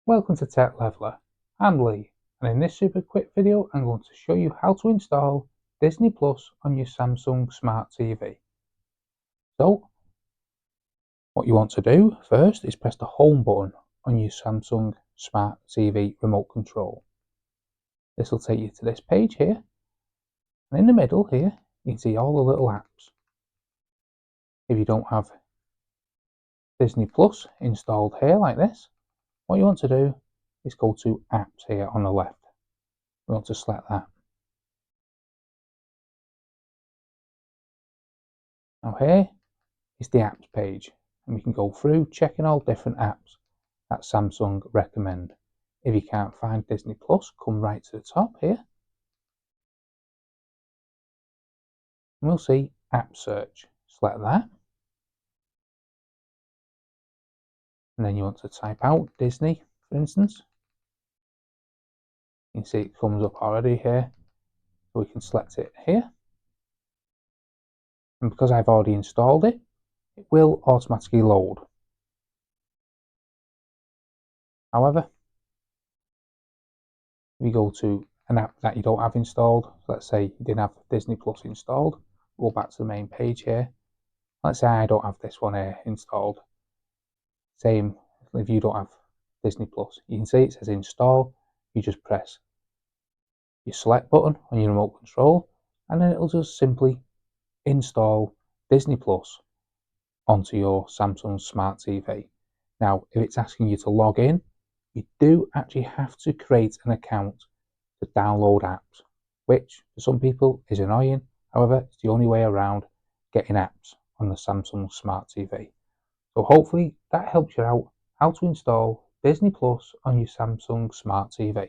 Welcome to Tech Leveler. I'm Lee, and in this super quick video I'm going to show you how to install Disney Plus on your Samsung Smart TV. So, what you want to do first is press the home button on your Samsung Smart TV remote control. This will take you to this page here, and in the middle here you can see all the little apps. If you don't have Disney Plus installed here like this, what you want to do is go to apps here on the left. We want to select that. Now here is the apps page, and we can go through checking all different apps that Samsung recommend. If you can't find Disney Plus, come right to the top here, and we'll see app search. Select that, and then you want to type out Disney, for instance. You can see it comes up already here, so we can select it here. And because I've already installed it, it will automatically load. However, if you go to an app that you don't have installed, so let's say you didn't have Disney Plus installed, go back to the main page here. Let's say I don't have this one here installed. Same if you don't have Disney Plus. You can see it says install. You just press your select button on your remote control, and then it'll just simply install Disney Plus onto your Samsung Smart TV. Now, if it's asking you to log in, you do actually have to create an account to download apps, which for some people is annoying. However, it's the only way around getting apps on the Samsung Smart TV. So hopefully that helps you out how to install Disney Plus on your Samsung Smart TV.